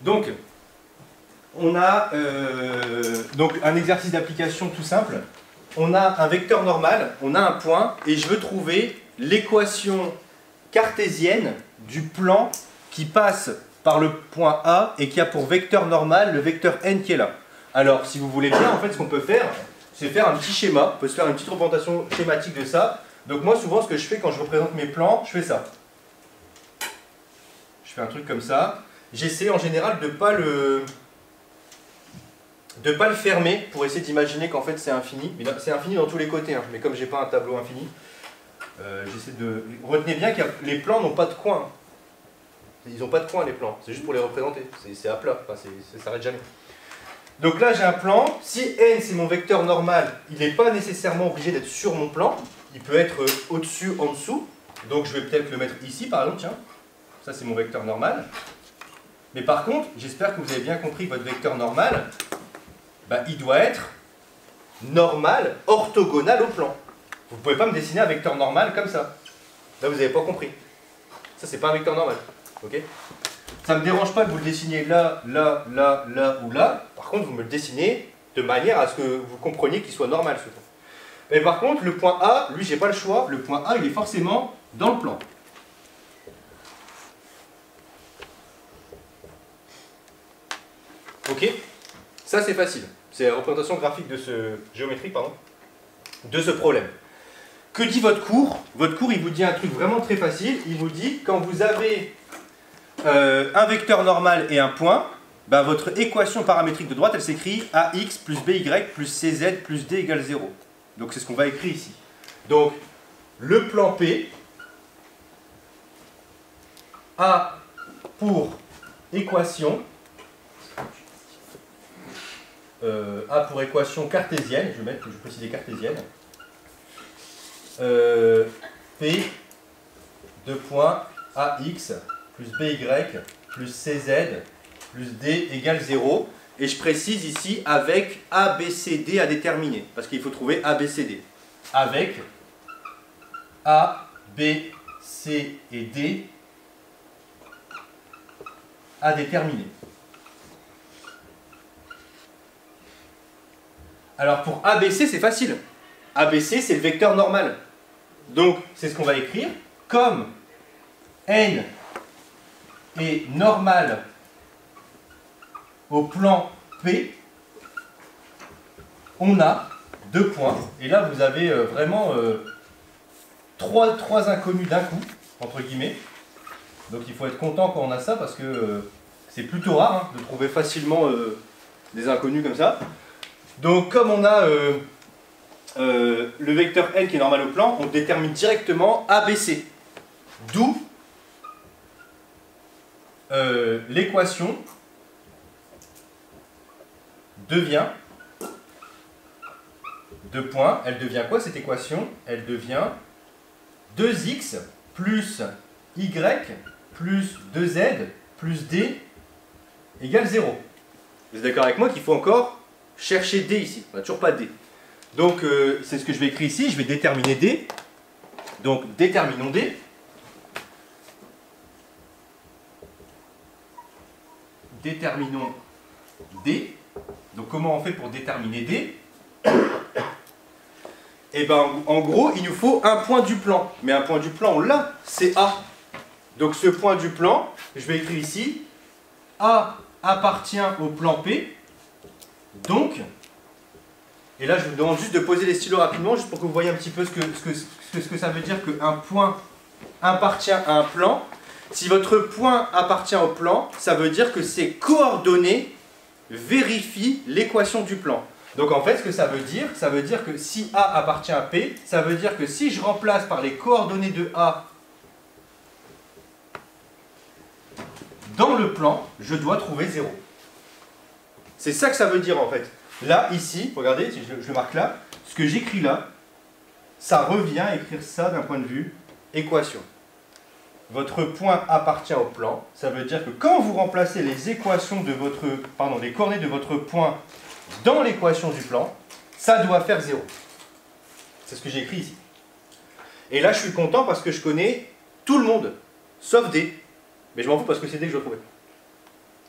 Donc, on a donc un exercice d'application tout simple. On a un vecteur normal, on a un point, et je veux trouver l'équation cartésienne du plan qui passe par le point A et qui a pour vecteur normal le vecteur n qui est là. Alors, si vous voulez bien, en fait, ce qu'on peut faire, c'est faire un petit schéma. On peut se faire une petite représentation schématique de ça. Donc moi, souvent, ce que je fais quand je représente mes plans, je fais ça. Je fais un truc comme ça. J'essaie en général de ne pas le fermer pour essayer d'imaginer qu'en fait c'est infini. Mais c'est infini dans tous les côtés, hein. Mais comme j'ai pas un tableau infini, j'essaie de... Retenez bien que les plans n'ont pas de coin. Ils n'ont pas de coin les plans, c'est juste pour les représenter. C'est à plat, enfin, ça s'arrête jamais. Donc là j'ai un plan, si n c'est mon vecteur normal, il n'est pas nécessairement obligé d'être sur mon plan. Il peut être au-dessus, en dessous. Donc je vais peut-être le mettre ici par exemple, tiens. Ça c'est mon vecteur normal. Mais par contre, j'espère que vous avez bien compris que votre vecteur normal, bah, il doit être normal, orthogonal au plan. Vous ne pouvez pas me dessiner un vecteur normal comme ça. Là, vous n'avez pas compris. Ça, c'est pas un vecteur normal. Ok ? Ça ne me dérange pas que vous le dessiniez là, là, là, là ou là. Par contre, vous me le dessinez de manière à ce que vous compreniez qu'il soit normal ce point. Mais par contre, le point A, lui, j'ai pas le choix. Le point A, il est forcément dans le plan. Ok ? Ça, c'est facile. C'est la représentation graphique de ce... géométrique, pardon, de ce problème. Que dit votre cours? Votre cours, il vous dit un truc vraiment très facile. Il vous dit, quand vous avez un vecteur normal et un point, ben, votre équation paramétrique de droite, elle s'écrit AX plus BY plus CZ plus D égale 0. Donc, c'est ce qu'on va écrire ici. Donc, le plan P a pour équation... A pour équation cartésienne, je vais mettre, je vais préciser cartésienne, P de point AX plus BY plus CZ plus D égale 0. Et je précise ici avec ABCD à déterminer, parce qu'il faut trouver ABCD. Avec A, B, C et D à déterminer. Alors pour ABC, c'est facile. ABC, c'est le vecteur normal. Donc, c'est ce qu'on va écrire. Comme n est normal au plan P, on a deux points. Et là, vous avez vraiment trois inconnus d'un coup, entre guillemets. Donc, il faut être content quand on a ça, parce que c'est plutôt rare hein, de trouver facilement des inconnus comme ça. Donc comme on a le vecteur n qui est normal au plan, on détermine directement ABC. D'où l'équation devient, deux points, elle devient quoi cette équation? Elle devient 2x plus y plus 2z plus d égale 0. Vous êtes d'accord avec moi qu'il faut encore chercher D ici, on n'a toujours pas D. Donc c'est ce que je vais écrire ici, je vais déterminer D. Donc déterminons D. Déterminons D. Donc comment on fait pour déterminer D? Et ben en gros, il nous faut un point du plan. Mais un point du plan, on l'a, c'est A. Donc ce point du plan, je vais écrire ici, A appartient au plan P. Donc, et là je vous demande juste de poser les stylos rapidement, juste pour que vous voyez un petit peu ce que ça veut dire qu'un point appartient à un plan. Si votre point appartient au plan, ça veut dire que ses coordonnées vérifient l'équation du plan. Donc en fait, ce que ça veut dire que si A appartient à P, ça veut dire que si je remplace par les coordonnées de A dans le plan, je dois trouver 0. C'est ça que ça veut dire en fait. Là, ici, regardez, si je le marque là, ce que j'écris là, ça revient à écrire ça d'un point de vue équation. Votre point appartient au plan, ça veut dire que quand vous remplacez les équations de votre, les coordonnées de votre point dans l'équation du plan, ça doit faire 0. C'est ce que j'ai écrit ici. Et là, je suis content parce que je connais tout le monde, sauf D. Mais je m'en fous parce que c'est D que je dois trouver.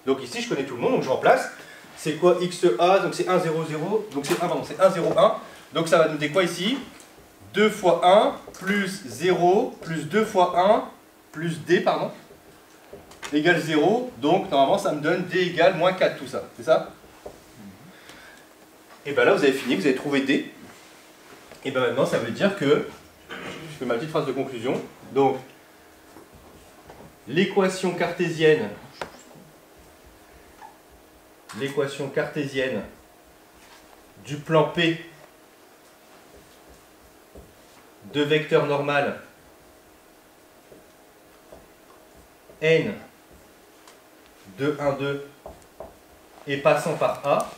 Donc ici, je connais tout le monde, donc je remplace. C'est quoi XA? Donc c'est 1, 0, 0. Donc c'est 1, pardon, c'est 1, 0, 1. Donc ça va donner quoi ici? 2 fois 1 plus 0 plus 2 fois 1 plus D, pardon, égale 0. Donc normalement, ça me donne D égale moins 4, tout ça. C'est ça? Et bien là, vous avez fini, vous avez trouvé D. Et bien maintenant, ça veut dire que, je fais ma petite phrase de conclusion. Donc, l'équation cartésienne du plan P de vecteur normal n de 1, 2 et passant par A,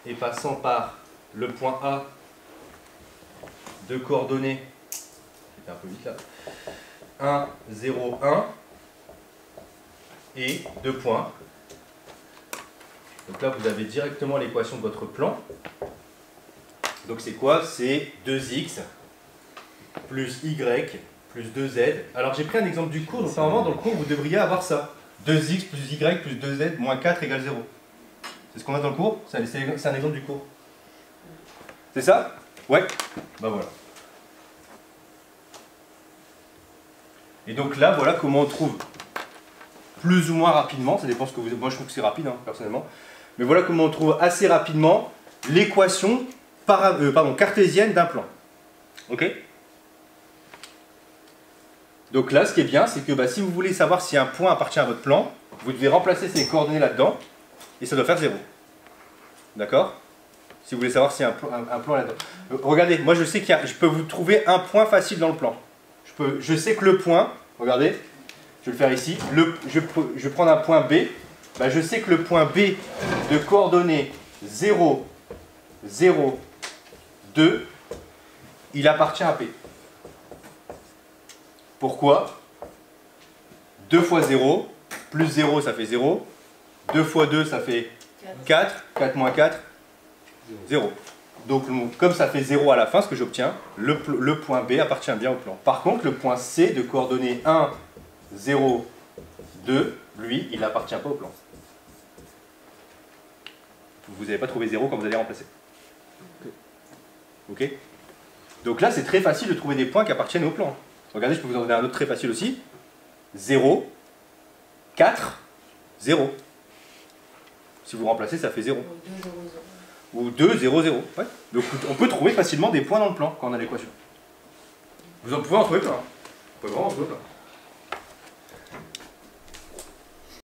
et passant par le point A de coordonnées, c'est un peu vite là, 1, 0, 1 et 2 points. Donc là, vous avez directement l'équation de votre plan. Donc c'est quoi? C'est 2x plus y plus 2z. Alors j'ai pris un exemple du cours, donc normalement dans le cours, vous devriez avoir ça. 2x plus y plus 2z moins 4 égale 0. C'est ce qu'on a dans le cours? C'est un exemple du cours. C'est ça? Ouais. Ben voilà. Et donc là, voilà comment on trouve plus ou moins rapidement, ça dépend ce que vous... Moi je trouve que c'est rapide, hein, personnellement. Mais voilà comment on trouve assez rapidement l'équation cartésienne d'un plan. Ok? Donc là, ce qui est bien, c'est que si vous voulez savoir si un point appartient à votre plan, vous devez remplacer ces coordonnées là-dedans, et ça doit faire 0. D'accord? Si vous voulez savoir s'il y a un plan là-dedans. Regardez, moi je sais je peux vous trouver un point facile dans le plan. Je sais que le point, regardez, je vais le faire ici, je vais prendre un point B, je sais que le point B de coordonnées 0, 0, 2, il appartient à P. Pourquoi? 2 fois 0, plus 0 ça fait 0, 2 fois 2 ça fait 4, 4 moins 4, 0. Donc comme ça fait 0 à la fin, ce que j'obtiens, le point B appartient bien au plan. Par contre, le point C de coordonnées 1, 0, 2, lui, il n'appartient pas au plan. Vous n'avez pas trouvé 0 quand vous allez remplacer. Ok? Donc là, c'est très facile de trouver des points qui appartiennent au plan. Regardez, je peux vous en donner un autre très facile aussi. 0, 4, 0. Si vous remplacez, ça fait 0. Ou 2, 0, 0. Ouais. Donc on peut trouver facilement des points dans le plan quand on a l'équation. Vous en pouvez en trouver plein. Vous pouvez vraiment en trouver plein.